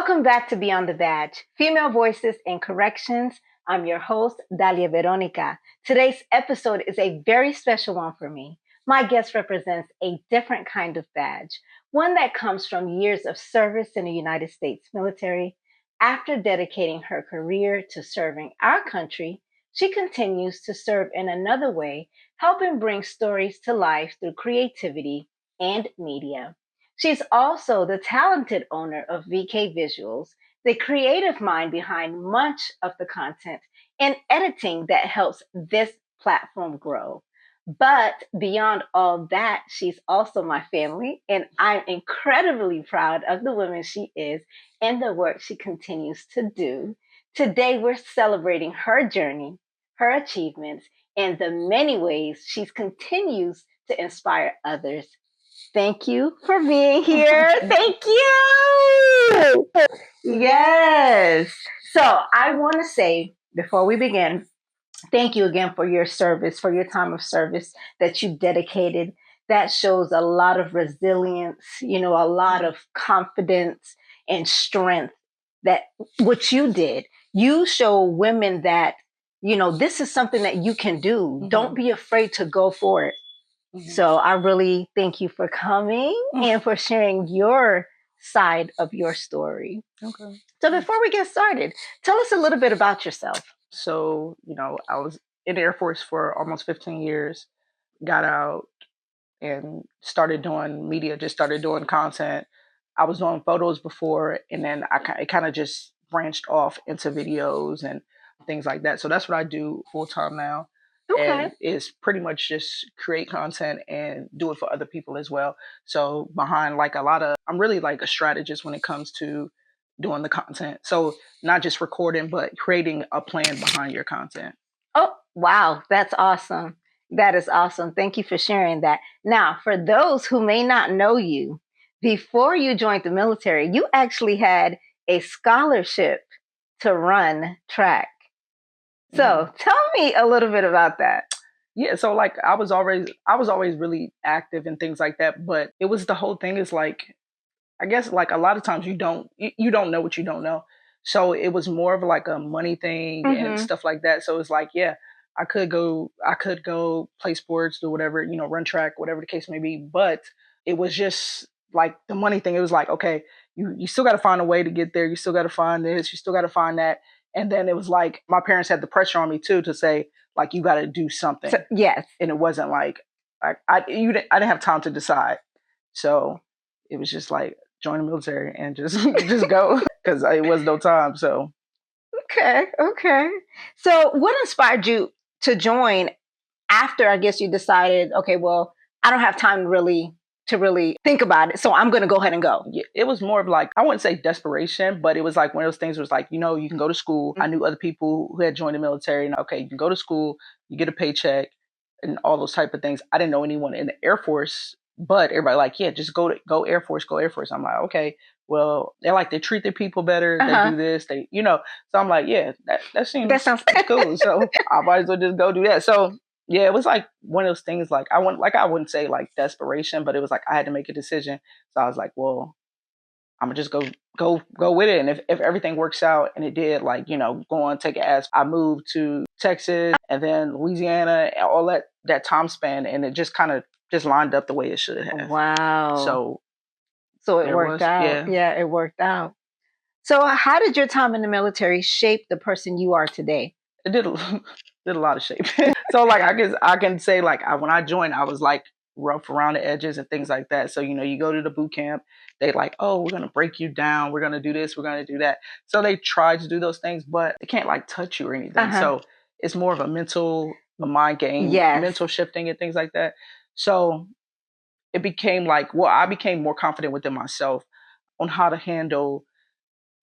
Welcome back to Beyond the Badge, Female Voices in Corrections. I'm your host, Dalia Veronica. Today's episode is a very special one for me. My guest represents a different kind of badge, one that comes from years of service in the United States military. After dedicating her career to serving our country, she continues to serve in another way, helping bring stories to life through creativity and media. She's also the talented owner of VK Visualz, the creative mind behind much of the content and editing that helps this platform grow. But beyond all that, she's also my family, and I'm incredibly proud of the woman she is and the work she continues to do. Today, we're celebrating her journey, her achievements, and the many ways she continues to inspire others. Thank you for being here. Thank you. Yes. So I want to say before we begin, thank you again for your service, for your time of service that you dedicated. That shows a lot of resilience, a lot of confidence and strength that what you did. You show women that, this is something that you can do. Mm-hmm. Don't be afraid to go for it. Mm-hmm. So I really thank you for coming and for sharing your side of your story. Okay. So before we get started, tell us a little bit about yourself. So, I was in the Air Force for almost 15 years, got out and started doing media, just started doing content. I was doing photos before, and then it kind of just branched off into videos and things like that. So that's what I do full time now. Okay. And it's pretty much just create content and do it for other people as well. So behind I'm really like a strategist when it comes to doing the content. So not just recording, but creating a plan behind your content. Oh, wow. That's awesome. That is awesome. Thank you for sharing that. Now, for those who may not know you, before you joined the military, you actually had a scholarship to run track. So tell me a little bit about that. Yeah, so I was always really active and things like that, but it was the whole thing is I guess a lot of times you don't know what you don't know. So it was more of like a money thing and stuff like that. So it's I could go play sports, do whatever, run track, whatever the case may be, but it was just like the money thing. It was like, okay, you still got to find a way to get there. You still got to find this, you still got to find that. And then it was like my parents had the pressure on me too to say you got to do something. So, yes. And it wasn't I didn't have time to decide. So it was just join the military and just go because it was no time. So okay. So what inspired you to join after I guess you decided, okay, well, I don't have time to really think about it, so I'm going to go ahead and go? Yeah, it was more of I wouldn't say desperation, but it was one of those things where you can go to school. I knew other people who had joined the military, and okay, you can go to school, you get a paycheck and all those type of things. I didn't know anyone in the Air Force, but everybody just go Air Force, go Air Force. I'm like, okay, well, they treat their people better. They do this, so I'm like, yeah, that sounds cool. So I might as well just go do that. So yeah, it was one of those things I wouldn't say desperation, but it was I had to make a decision. So I was like, well, I'm gonna just go with it. And if everything works out, and it did, go on, take it as I moved to Texas and then Louisiana, and all that time span, and it just kind of just lined up the way it should have. Wow. So it worked out. Yeah, it worked out. So how did your time in the military shape the person you are today? It did a lot of shaping. So I can say when I joined, I was rough around the edges and things like that. So you go to the boot camp, they oh, we're gonna break you down, we're gonna do this, we're gonna do that. So they try to do those things, but they can't touch you or anything. So it's more of a mind game, mental shifting and things like that. So it became I became more confident within myself on how to handle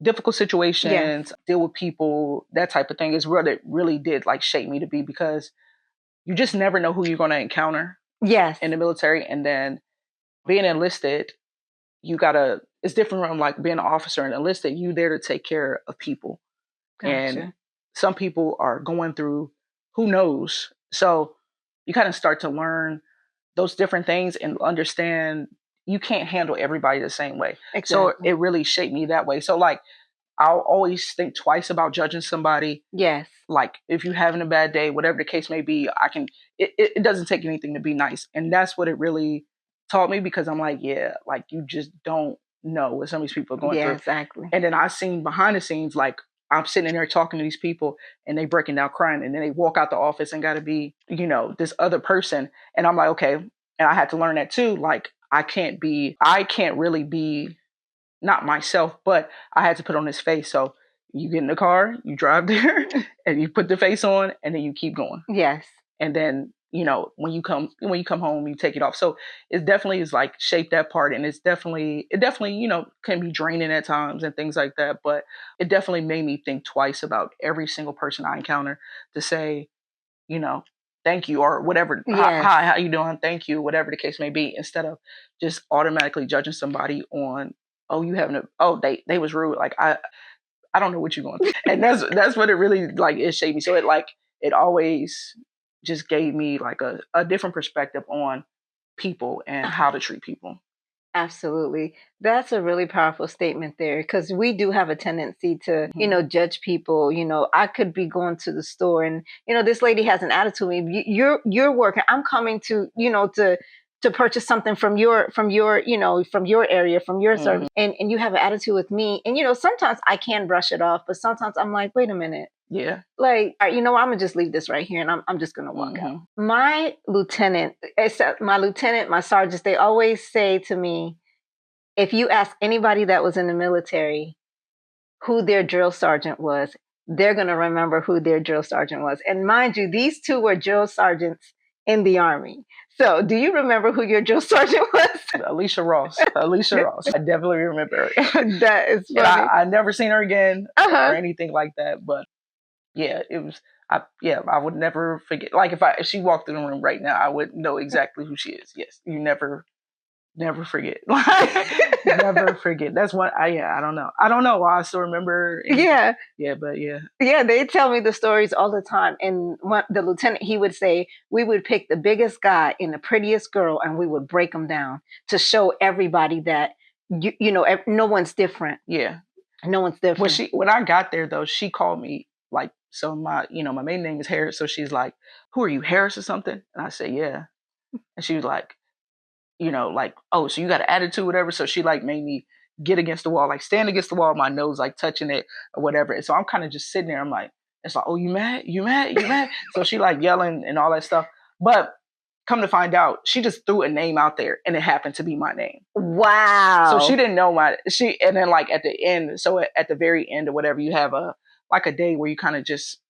difficult situations, deal with people, that type of thing is where it really did shape me to be, because you just never know who you're going to encounter in the military. And then being enlisted, it's different from being an officer and enlisted. You there to take care of people. Gotcha. And some people are going through who knows. So you kind of start to learn those different things and understand you can't handle everybody the same way. Exactly. So it really shaped me that way. So like, I'll always think twice about judging somebody. Yes. Like if you're having a bad day, whatever the case may be, it doesn't take anything to be nice. And that's what it really taught me, because I'm like, yeah, like you just don't know what some of these people are going through. Exactly. And then I seen behind the scenes, like I'm sitting in there talking to these people and they breaking down crying, and then they walk out the office and got to be, this other person. And I'm like, okay. And I had to learn that too. Like I can't really be not myself, but I had to put on this face. So you get in the car, you drive there and you put the face on, and then you keep going. Yes. And then, when you come home, you take it off. So it definitely is like shaped that part. And it definitely, can be draining at times and things like that. But it definitely made me think twice about every single person I encounter to say, thank you, or whatever. Yes. Hi, how you doing? Thank you, whatever the case may be, instead of just automatically judging somebody on, they was rude. Like I don't know what you're going through. And that's what it really, like, it shaped me. So it always just gave me like a different perspective on people and how to treat people. Absolutely. That's a really powerful statement there, because we do have a tendency to, judge people. I could be going to the store and, this lady has an attitude with me. You're working. I'm coming to, to purchase something from your area, from your service. And you have an attitude with me. And, sometimes I can brush it off, but sometimes I'm like, wait a minute. Yeah. Like, I'm gonna just leave this right here, and I'm just gonna walk out. My sergeants, they always say to me, if you ask anybody that was in the military who their drill sergeant was, they're gonna remember who their drill sergeant was. And mind you, these two were drill sergeants in the Army. So do you remember who your drill sergeant was? Alicia Ross. I definitely remember her. That is funny. I never seen her again or anything like that. But yeah, it was, I would never forget. Like if she walked in the room right now, I would know exactly who she is. Yes. You never forget. Never forget. That's what I don't know. I don't know why I still remember. Yeah, but yeah. Yeah, they tell me the stories all the time. And the lieutenant, he would say, we would pick the biggest guy and the prettiest girl, and we would break them down to show everybody that, no one's different. Yeah. No one's different. When I got there though, she called me like, so my maiden name is Harris. So she's like, who are you, Harris or something? And I said, yeah. And she was like, like, oh, so you got an attitude, whatever. So she like made me get against the wall, like stand against the wall, my nose like touching it or whatever. And so I'm kind of just sitting there. I'm like, it's like, oh, you mad? So she like yelling and all that stuff. But come to find out, she just threw a name out there and it happened to be my name. Wow. So she didn't know and then like at the end, so at the very end or whatever, you have a day where you kind of just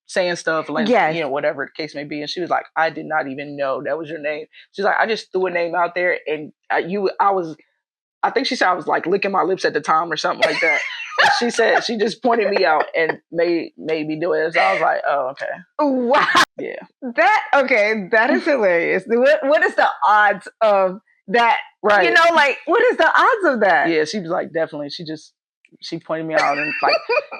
saying stuff, like, whatever the case may be. And she was like, I did not even know that was your name. She's like, I just threw a name out there and I think she said I was like licking my lips at the time or something like that. And she said, she just pointed me out and made me do it. So I was like, oh, okay. Wow. Yeah. That is hilarious. What is the odds of that? Right. Like, what is the odds of that? Yeah, she was like, definitely. She pointed me out and like,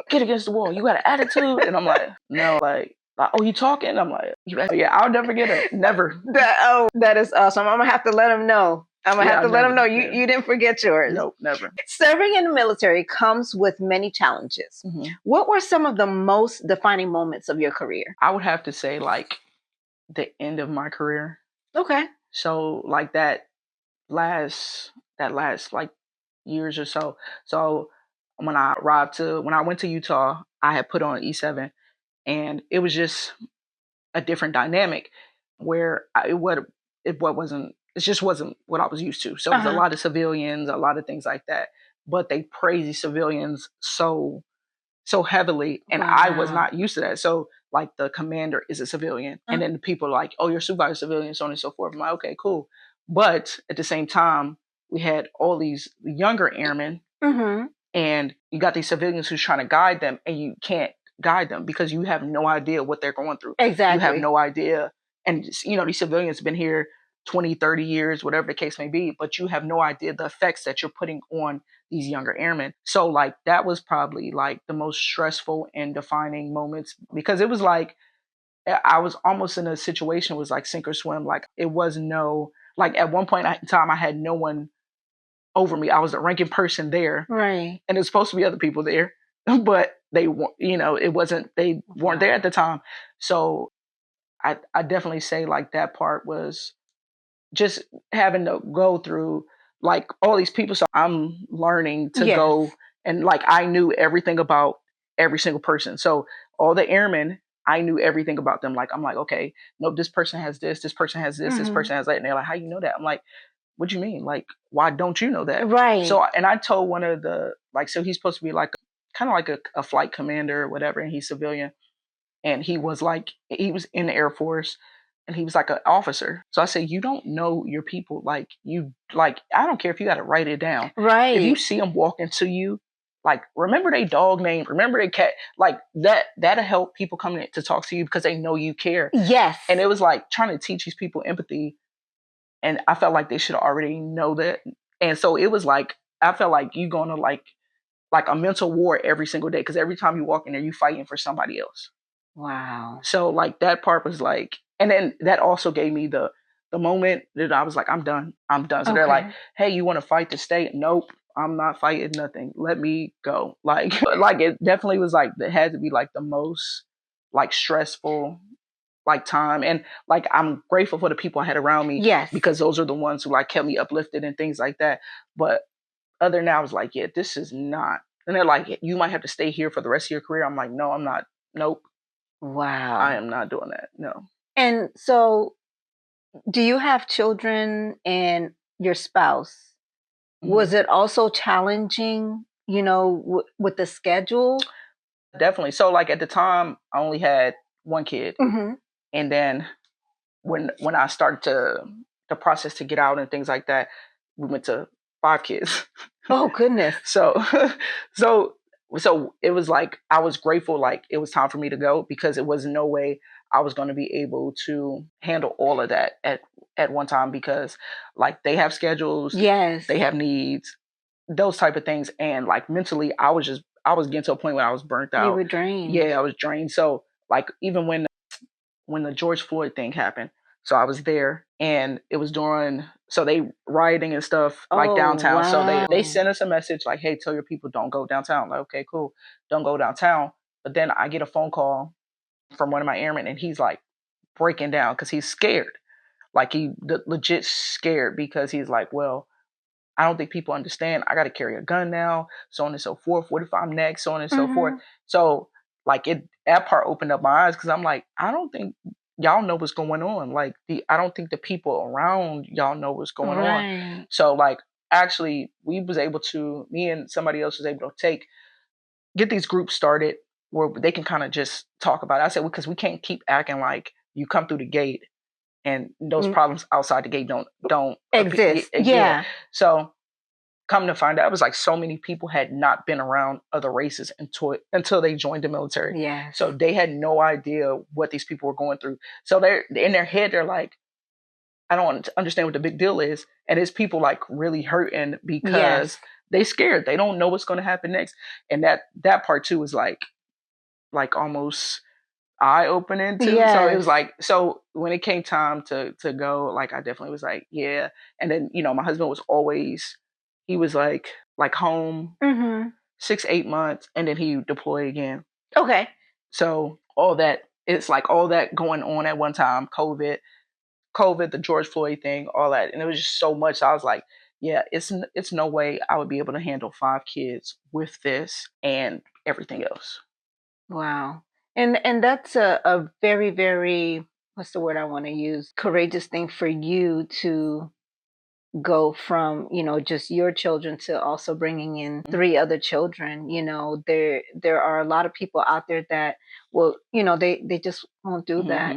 get against the wall. You got an attitude? And I'm like, no, like, oh, you talking? I'm like, yeah, I'll never get it. Never. That is awesome. I'm going to have to let him know. Let them know you didn't forget yours. Nope, never. Serving in the military comes with many challenges. Mm-hmm. What were some of the most defining moments of your career? I would have to say like the end of my career. Okay. So like that last like years or so. So when I went to Utah, I had put on E7, and it was just a different dynamic where it just wasn't what I was used to. So it was a lot of civilians, a lot of things like that, but they praise these civilians so heavily, and I was not used to that. So like the commander is a civilian, and then the people are like, oh, your supervisor civilian, so on and so forth. I'm like, okay, cool. But at the same time, we had all these younger airmen, and you got these civilians who's trying to guide them, and you can't guide them because you have no idea what they're going through. Exactly. You have no idea. And, these civilians have been here 20, 30 years, whatever the case may be, but you have no idea the effects that you're putting on these younger airmen. So like that was probably like the most stressful and defining moments, because it was like I was almost in a situation, was like sink or swim. Like it was no Like at one point in time, I had no one over me. I was the ranking person there, Right. and it's supposed to be other people there, but they weren't. It wasn't. They weren't there at the time. So I definitely say like that part was just having to go through like all these people. So I'm learning to go, and like I knew everything about every single person. So all the airmen, I knew everything about them. Like I'm like, okay, nope, this person has this person has this, this person has that. And they're like, how you know that? I'm like, what do you mean? Like, why don't you know that? Right. So, and I told one of the, like, so he's supposed to be like, kind of like a flight commander or whatever, and he's civilian. And he was like, he was in the Air Force, and he was like an officer. So I said, you don't know your people. Like, I don't care if you got to write it down. Right. If you see them walking to you, like, remember their dog name, remember their cat, like that'll help people come in to talk to you because they know you care. Yes. And it was like trying to teach these people empathy. And I felt like they should already know that. And so it was like, I felt like you going to like a mental war every single day. Because every time you walk in there, you fighting for somebody else. Wow. So like that part was like, and then that also gave me the moment that I was like, I'm done. So they're like, hey, you want to fight to stay? Nope. I'm not fighting nothing. Let me go. Like it definitely was like, it had to be like the most like stressful like time. And like, I'm grateful for the people I had around me. Yes. Because those are the ones who like kept me uplifted and things like that. But other than that, I was like, yeah, this is not. And they're like, you might have to stay here for the rest of your career. I'm like, no, I'm not. Nope. Wow. I am not doing that. No. And so do you have children and your spouse? Was it also challenging, with the schedule? Definitely. So like at the time, I only had one kid. And then when I started the process to get out and things like that, we went to 5 kids. Oh, goodness. So it was like, I was grateful, like it was time for me to go because it was no way I was going to be able to handle all of that at one time because like they have schedules, yes, they have needs, those type of things. And like mentally, I was getting to a point where I was burnt out. You were drained. Yeah, I was drained. So like even when the George Floyd thing happened, so I was there and it was during, so they rioting and stuff like downtown. Wow. So they sent us a message like, hey, tell your people don't go downtown. Like, okay, cool. Don't go downtown. But then I get a phone call from one of my airmen and he's like breaking down because he's scared. Like he legit scared because he's like, well, I don't think people understand. I got to carry a gun now, so on and so forth. What if I'm next? So on and so forth. So like that part opened up my eyes because I'm like, I don't think y'all know what's going on. Like I don't think the people around y'all know what's going on. So like actually me and somebody else was able to get these groups started where they can kind of just talk about it. I said, because we can't keep acting like you come through the gate and those problems outside the gate don't exist. Yeah. So come to find out, it was like so many people had not been around other races until they joined the military. Yeah. So they had no idea what these people were going through. So they're in their head, they're like, I don't understand what the big deal is. And it's people like really hurting because they scared. They don't know what's going to happen next. And that part too is like almost eye-opening too. So it was like, so when it came time to go, like I definitely was like, yeah. And then my husband was always, he was like home 6-8 months and then he deployed again. Okay. So all that, it's like all that going on at one time, COVID, the George Floyd thing, all that, and it was just so much. So I was like, yeah, it's no way I would be able to handle 5 kids with this and everything else. Wow. And that's a very, very, what's the word I want to use? Courageous thing for you to go from, just your children to also bringing in 3 other children. There are a lot of people out there that will, they just won't do that.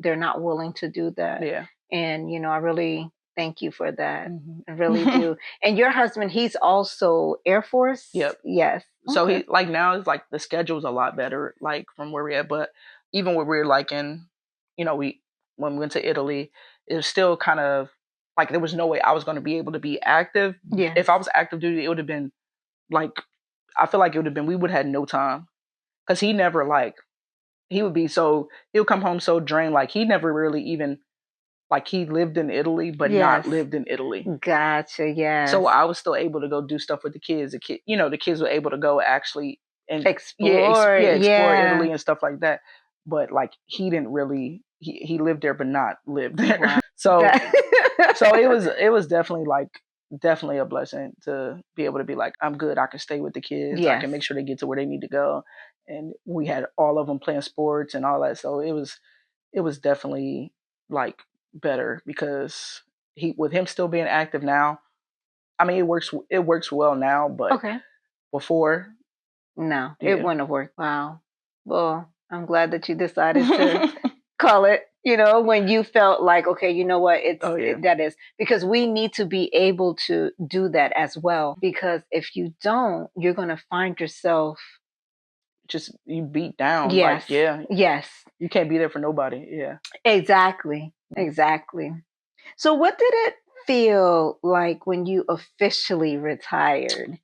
They're not willing to do that. Yeah. And, I really thank you for that. I really do. And your husband, he's also Air Force? Yep. Yes. So he like now it's like the schedule's a lot better, like from where we're at. But even when we were like in, when we went to Italy, it was still kind of like there was no way I was going to be able to be active. Yeah. If I was active duty, it would have been like, I feel like it would have been, we would have had no time. Because he never like, he would come home so drained. Like he never really even like he lived in Italy, but not lived in Italy. Gotcha. Yes. So I was still able to go do stuff with the kids. The kids were able to go actually and explore Italy and stuff like that. But like he didn't really he lived there but not lived there. Wow. So it was definitely a blessing to be able to be like, I'm good. I can stay with the kids. I can make sure they get to where they need to go. And we had all of them playing sports and all that. So it was definitely like better because with him still being active now, I mean, it works well now, but before, no, it wouldn't have worked. Wow. Well, I'm glad that you decided to call it, when you felt like, okay, you know what, that is, because we need to be able to do that as well. Because if you don't, you're going to find yourself just you beat down. Yes. Like, yes. You can't be there for nobody. Yeah. Exactly. Exactly. So what did it feel like when you officially retired?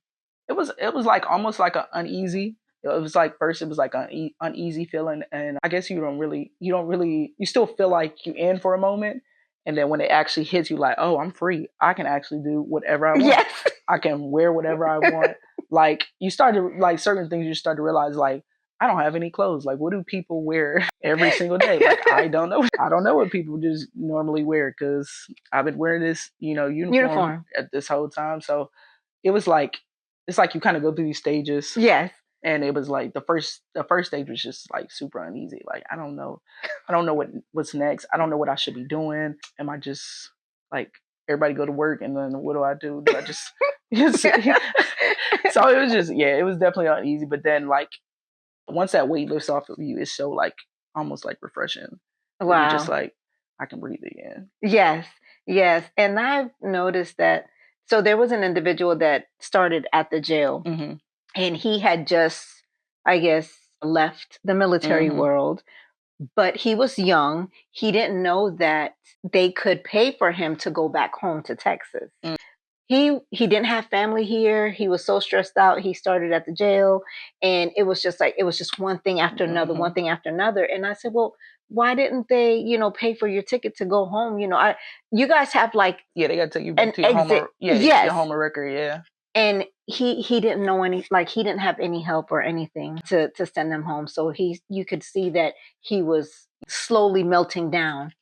It was like almost like an uneasy. It was like first it was like an uneasy feeling, and I guess you still feel like you in for a moment, and then when it actually hits you, like, oh, I'm free. I can actually do whatever I want. Yes. I can wear whatever I want. Like you start to like certain things. You start to realize like I don't have any clothes. Like what do people wear every single day? Like I don't know. I don't know what people just normally wear because I've been wearing this uniform at this whole time. So it was like. It's like you kind of go through these stages. Yes. And it was like the first stage was just like super uneasy. Like I don't know what's next. I don't know what I should be doing. Am I just like everybody go to work and then what do I do? Do I just So it was just it was definitely uneasy. But then like once that weight lifts off of you, it's so like almost like refreshing. Wow. You're just like I can breathe again. Yes. Yes. And I've noticed that. So there was an individual that started at the jail, and he had just, I guess, left the military world, but he was young. He didn't know that they could pay for him to go back home to Texas. He didn't have family here. He was so stressed out. He started at the jail, and it was just one thing after another, one thing after another. And I said, well, why didn't they, pay for your ticket to go home? You guys have like they got to take you an to your exit. home. Your home record. Yeah. And he didn't know he didn't have any help or anything to send him home. So you could see that he was slowly melting down.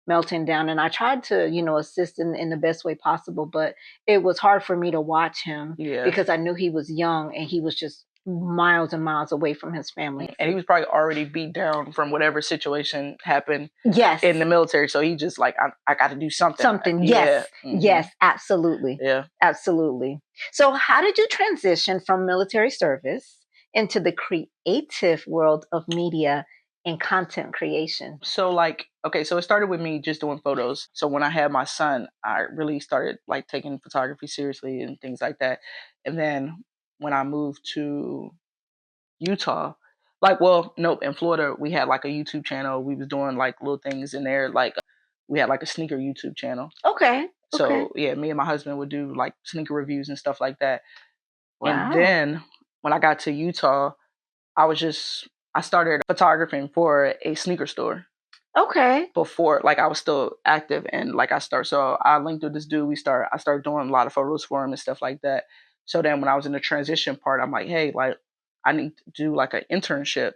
And I tried to, assist in the best way possible, but it was hard for me to watch him because I knew he was young and he was just miles and miles away from his family. And he was probably already beat down from whatever situation happened in the military. So he just like, I got to do something. Yes. Yes, absolutely. Yeah. Absolutely. So how did you transition from military service into the creative world of media and content creation? So so it started with me just doing photos. So when I had my son, I really started like taking photography seriously and things like that. And then when I moved to Utah, in Florida, we had like a YouTube channel. We was doing like little things in there. Like we had like a sneaker YouTube channel. Okay. So me and my husband would do like sneaker reviews and stuff like that. Wow. And then when I got to Utah, I started photographing for a sneaker store. Okay. Before, like I was still active and like so I linked with this dude. I started doing a lot of photos for him and stuff like that. So then when I was in the transition part, I'm like, hey, like I need to do like an internship.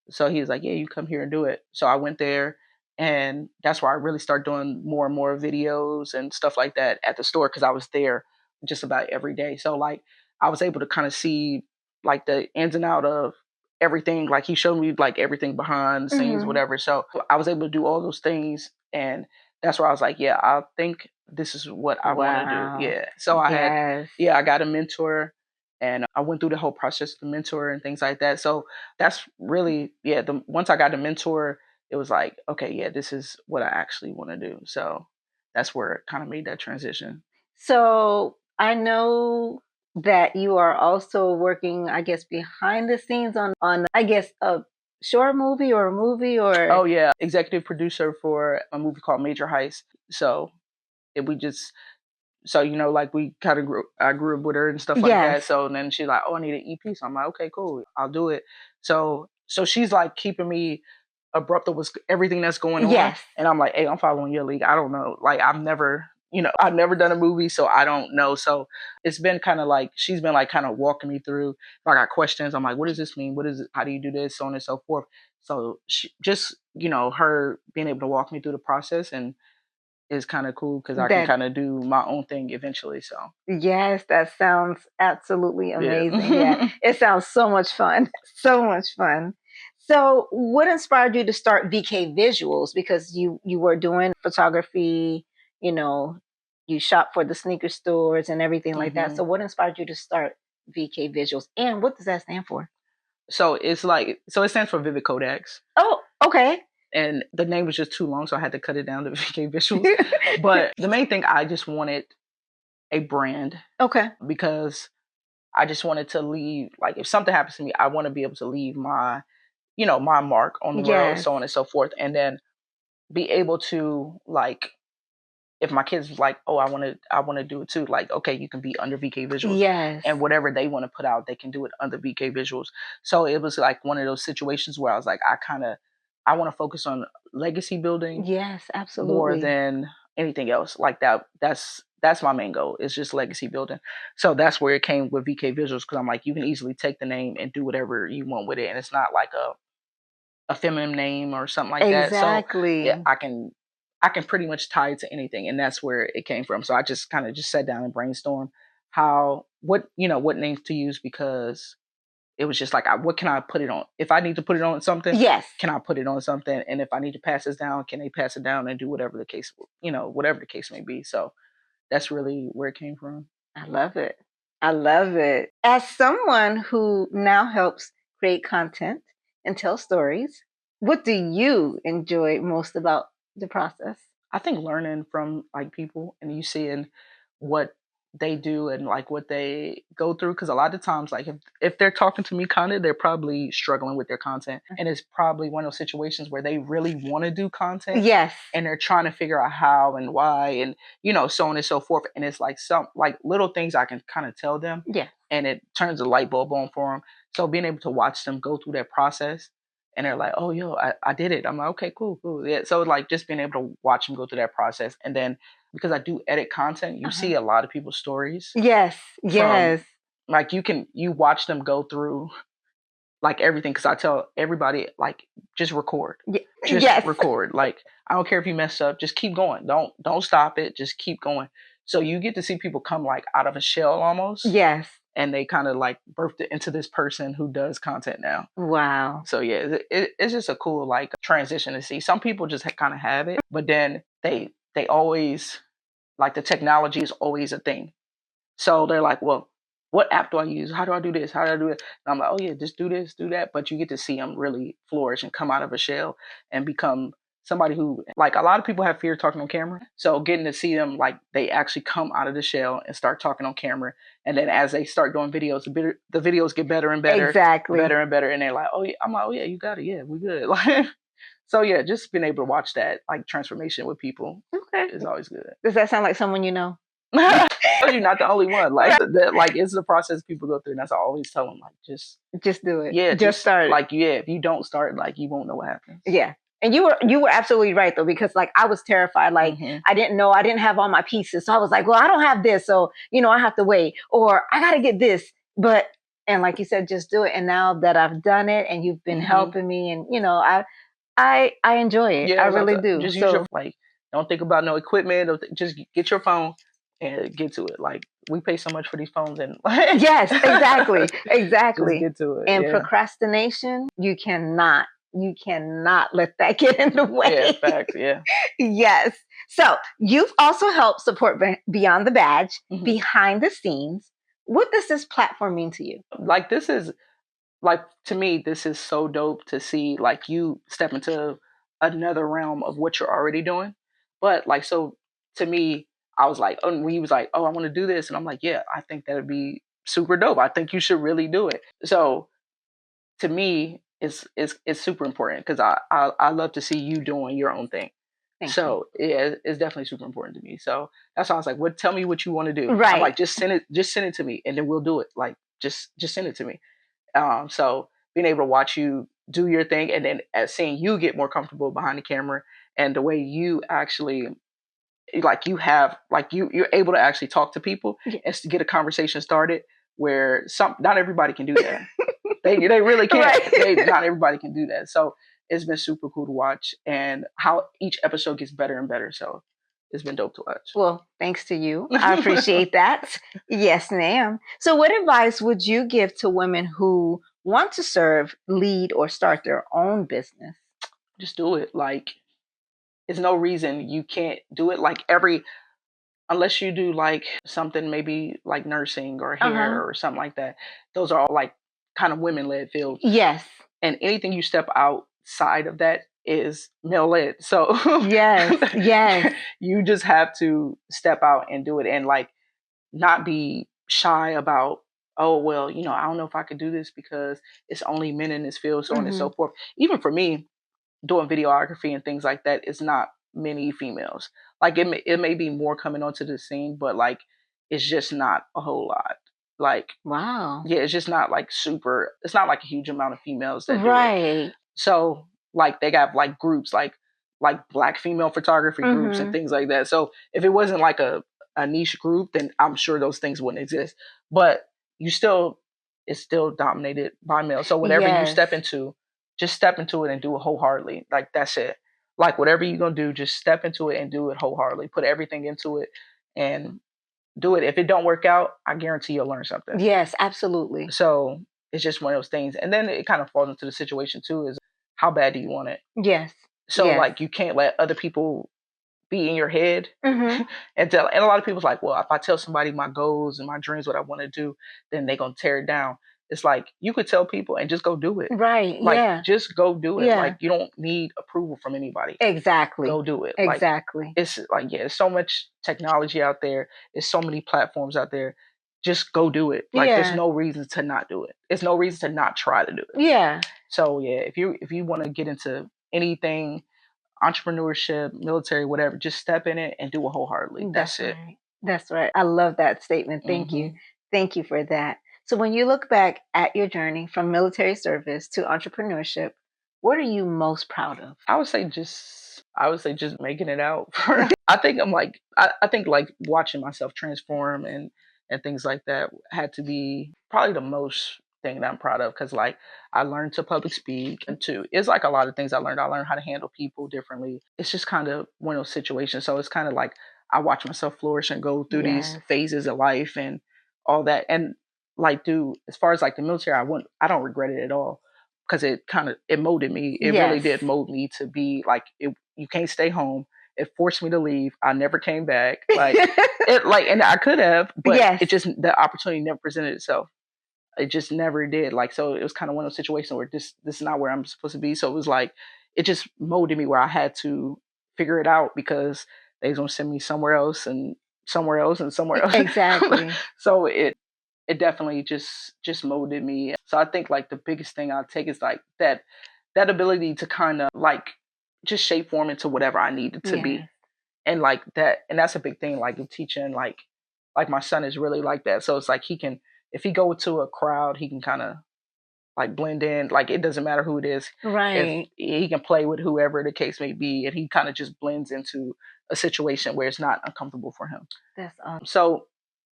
So he was like, yeah, you come here and do it. So I went there and that's where I really started doing more and more videos and stuff like that at the store because I was there just about every day. So like I was able to kind of see like the ins and out of everything. Like he showed me like everything behind the scenes, whatever. So I was able to do all those things. And that's where I was like, yeah, I think this is what I want to do. Yeah. So I got a mentor and I went through the whole process of the mentor and things like that. So that's really, once I got a mentor, it was like, okay, yeah, this is what I actually want to do. So that's where it kind of made that transition. So I know that you are also working, I guess, behind the scenes on I guess, a short movie or a movie or... Oh, yeah. Executive producer for a movie called Major Heist. So like we kind of I grew up with her and stuff like that. So then she's like, oh, I need an EP. So I'm like, okay, cool. I'll do it. So she's like keeping me abrupt with everything that's going on. Yes. And I'm like, hey, I'm following your league. I don't know. Like, I've never done a movie, so I don't know. So it's been kind of like, she's been like kind of walking me through. If I got questions, I'm like, what does this mean? What is it? How do you do this? So on and so forth. So she just, her being able to walk me through the process and is kind of cool because I can kind of do my own thing eventually. So yes, that sounds absolutely amazing. Yeah. It sounds so much fun. So much fun. So what inspired you to start VK Visualz? Because you were doing photography, you shop for the sneaker stores and everything like that. So what inspired you to start VK Visualz? And what does that stand for? So it's like, it stands for Vivid Kodaks. Oh, okay. And the name was just too long, so I had to cut it down to VK Visualz. But the main thing, I just wanted a brand. Okay. Because I just wanted to leave, like, if something happens to me, I want to be able to leave my, my mark on the world, so on and so forth. And then be able to, like, if my kids was like, oh, I want to do it too. Like, okay, you can be under VK Visualz. Yes. And whatever they want to put out, they can do it under VK Visualz. So it was like one of those situations where I was like, I want to focus on legacy building. Yes, absolutely. More than anything else. Like that's my main goal. It's just legacy building. So that's where it came with VK Visualz, because I'm like, you can easily take the name and do whatever you want with it. And it's not like a feminine name or something like that. Exactly. So yeah, I can pretty much tie it to anything. And that's where it came from. So I just kind of just sat down and brainstormed what names to use, because it was just like, what can I put it on? If I need to put it on something, yes, can I put it on something? And if I need to pass this down, can they pass it down and do whatever the case may be? So that's really where it came from. I love it. I love it. As someone who now helps create content and tell stories, what do you enjoy most about the process? I think learning from like people and you seeing what they do and like what they go through, because a lot of times, like, if they're talking to me kind of, they're probably struggling with their content, and it's probably one of those situations where they really want to do content, yes, and they're trying to figure out how and why, and so on and so forth. And it's like some like little things I can kind of tell them, yeah, and it turns a light bulb on for them. So being able to watch them go through that process, and they're like, oh, yo, I did it. I'm like, okay, cool. Yeah. So like just being able to watch them go through that process. And then because I do edit content, you see a lot of people's stories. Yes. Like you watch them go through like everything. Cause I tell everybody, like, just record. Just record. Like, I don't care if you mess up, just keep going. Don't stop it. Just keep going. So you get to see people come like out of a shell almost. Yes. And they kind of like birthed it into this person who does content now. Wow. So yeah, it's just a cool like transition to see. Some people just kind of have it, but then they always, like, the technology is always a thing. So they're like, well, what app do I use? How do I do this? How do I do it? And I'm like, oh yeah, just do this, do that. But you get to see them really flourish and come out of a shell and become somebody who, like, a lot of people have fear talking on camera. So getting to see them, like, they actually come out of the shell and start talking on camera. And then as they start doing videos, the videos get better and better. Exactly. Better and better. And they're like, oh yeah. I'm like, oh yeah, you got it. Yeah, we good. Like, so yeah, just being able to watch that like transformation with people is always good. Does that sound like someone you know? You're not the only one. Like that, like, it's the process people go through, and that's what I always tell them. Like, just do it. Yeah, just start. Like, yeah, if you don't start, like, you won't know what happens. Yeah. And you were absolutely right though, because like I was terrified. Like I didn't know, I didn't have all my pieces. So I was like, well, I don't have this. So, I have to wait, or I got to get this. And like you said, just do it. And now that I've done it and you've been helping me, and I enjoy it. Yeah, I really do. Just use your, like, don't think about no equipment. Just get your phone and get to it. Like, we pay so much for these phones, and yes, exactly. Just get to it. And procrastination, you cannot let that get in the way. Yeah, facts, yeah. Yes. So you've also helped support Beyond the Badge, behind the scenes. What does this platform mean to you? Like, this is, like, to me, this is so dope to see, like, you step into another realm of what you're already doing. But, like, so to me, I was like, when he was like, oh, I want to do this. And I'm like, yeah, I think that would be super dope. I think you should really do it. So to me, it's super important, because I love to see you doing your own thing. So yeah, it's definitely super important to me. So that's why I was like, tell me what you want to do. Right. I'm like, just send it to me, and then we'll do it. Like, just send it to me. So being able to watch you do your thing, and then as seeing you get more comfortable behind the camera and the way you actually like you have like you're able to actually talk to people and to get a conversation started where not everybody can do that. They really can't. Right. Not everybody can do that. So it's been super cool to watch, and how each episode gets better and better. So it's been dope to watch. Well, thanks to you. I appreciate that. Yes, ma'am. So what advice would you give to women who want to serve, lead, or start their own business? Just do it. Like, there's no reason you can't do it. Like unless you do like something maybe like nursing or hair or something like that. Those are all like kind of women led fields. Yes. And anything you step outside of that is male led. So yes. You just have to step out and do it, and like not be shy about, oh well, I don't know if I could do this because it's only men in this field, so on and so forth. Even for me, doing videography and things like that, is not many females. Like it may be more coming onto the scene, but like it's just not a whole lot. Like, wow. Yeah, it's just not like super. It's not like a huge amount of females that do it. So like they got like groups like Black female photography groups and things like that. So if it wasn't like a niche group, then I'm sure those things wouldn't exist. But it's still dominated by males. So whatever you step into, just step into it and do it wholeheartedly. Like that's it. Like whatever you're gonna do, just step into it and do it wholeheartedly. Put everything into it and do it. If it don't work out, I guarantee you'll learn something. Yes, absolutely. So it's just one of those things. And then it kind of falls into the situation too, is how bad do you want it? Yes. So like you can't let other people be in your head and a lot of people's like, well, if I tell somebody my goals and my dreams, what I want to do, then they're gonna tear it down. It's like you could tell people and just go do it. Right. Like just go do it. Like you don't need approval from anybody. Exactly. Go do it. Exactly. Like, it's like, there's so much technology out there. There's so many platforms out there. Just go do it. Like there's no reason to not do it. There's no reason to not try to do it. Yeah. So if you want to get into anything, entrepreneurship, military, whatever, just step in it and do it wholeheartedly. That's it. Right. That's right. I love that statement. Thank you. Thank you for that. So when you look back at your journey from military service to entrepreneurship, what are you most proud of? I would say just making it out. I think like watching myself transform and things like that had to be probably the most thing that I'm proud of, because like I learned to public speak, and it's like a lot of things I learned how to handle people differently. It's just kind of one of those situations. So it's kind of like I watch myself flourish and go through these phases of life and all that. And like, dude, as far as like the military, I don't regret it at all, because it molded me. It really did mold me to be like, you can't stay home. It forced me to leave. I never came back. Like and I could have, but it just, the opportunity never presented itself. It just never did. Like, so it was kind of one of those situations where this is not where I'm supposed to be. So it was like, it just molded me where I had to figure it out, because they was gonna send me somewhere else and somewhere else and somewhere else. Exactly. So it definitely just molded me. So I think like the biggest thing I'll take is like that ability to kind of like just shape form into whatever I needed to be. And like that, and that's a big thing, like in teaching, like my son is really like that. So it's like if he go to a crowd, he can kind of like blend in. Like it doesn't matter who it is. Right. If he can play with whoever the case may be, and he kind of just blends into a situation where it's not uncomfortable for him. That's awesome. So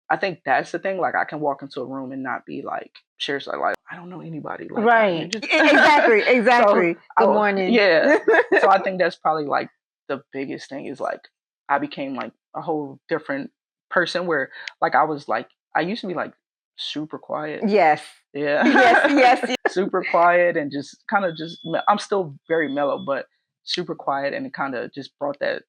I think that's the thing. Like I can walk into a room and not be like, seriously, like I don't know anybody. Like, right. Exactly. So, good morning. Yeah. So I think that's probably like the biggest thing, is like I became like a whole different person, where like I used to be like super quiet. Yes. Yeah. Yes. Super quiet, and just kind of I'm still very mellow, but super quiet, and it kind of just brought that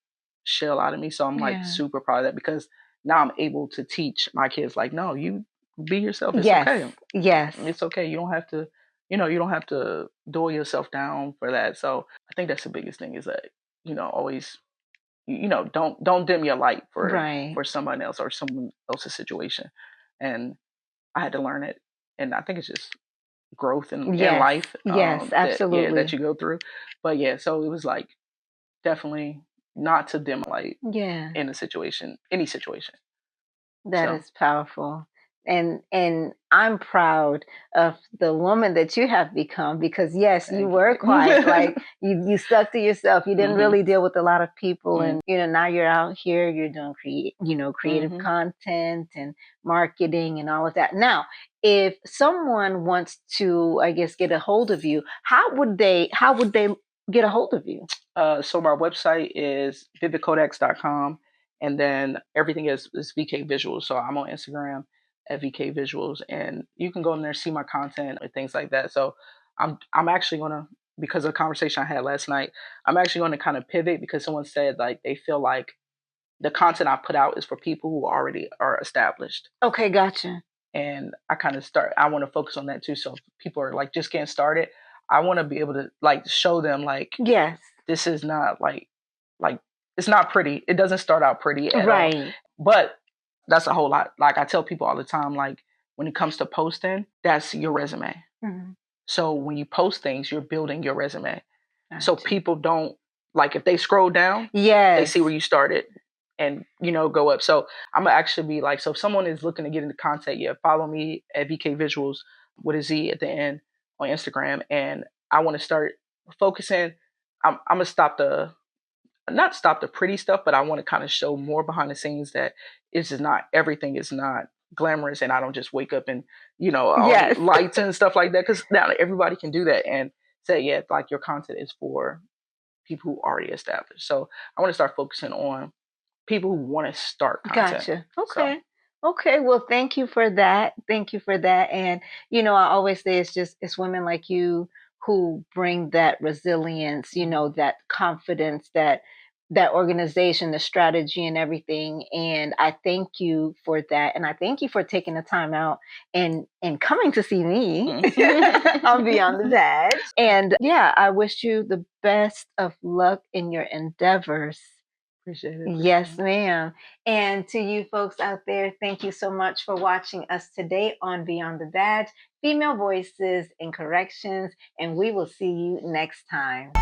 shell out of me. So I'm like super proud of that, because now I'm able to teach my kids like, no, you be yourself. It's okay. Yes. It's okay. You don't have to, you don't have to dull yourself down for that. So I think that's the biggest thing, is that, always, don't dim your light for somebody else or someone else's situation. And I had to learn it. And I think it's just growth in life. Yes, absolutely. That you go through. But so it was like definitely not to dim light in a situation, any situation. That is powerful. And I'm proud of the woman that you have become, because yes, you were quiet. Like you stuck to yourself. You didn't really deal with a lot of people, and now you're out here. You're doing creative content and marketing and all of that. Now, if someone wants to, I guess, get a hold of you, how would they get a hold of you? So my website is vividcodex.com, and then everything is VK Visuals. So I'm on Instagram at VK Visuals, and you can go in there and see my content and things like that. So I'm actually gonna, because of the conversation I had last night, I'm actually going to kind of pivot, because someone said like they feel like the content I put out is for people who already are established. Okay, gotcha. And I want to focus on that too. So if people are like just getting started, I want to be able to like show them like, yes, this is not like it's not pretty. It doesn't start out pretty at right. all. But that's a whole lot. Like I tell people all the time, like when it comes to posting, that's your resume. Mm-hmm. So when you post things, you're building your resume. Gotcha. So people don't, like if they scroll down, yes, they see where you started and go up. So I'm gonna actually be like, so if someone is looking to get into content, follow me at VK Visuals with a Z at the end on Instagram. And I want to start focusing. I'm gonna not stop the pretty stuff, but I want to kind of show more behind the scenes, that it's just not, everything is not glamorous, and I don't just wake up and yes, lights and stuff like that, because now everybody can do that and say, like your content is for people who already established. So I want to start focusing on people who want to start content. Gotcha. Okay. So. Okay. Well, thank you for that. Thank you for that. And I always say it's women like you who bring that resilience, that confidence, that organization, the strategy and everything. And I thank you for that. And I thank you for taking the time out and coming to see me on Beyond the Badge. And yeah, I wish you the best of luck in your endeavors. Appreciate it. Yes, ma'am. And to you folks out there, thank you so much for watching us today on Beyond the Badge, Female Voices and Corrections, and we will see you next time.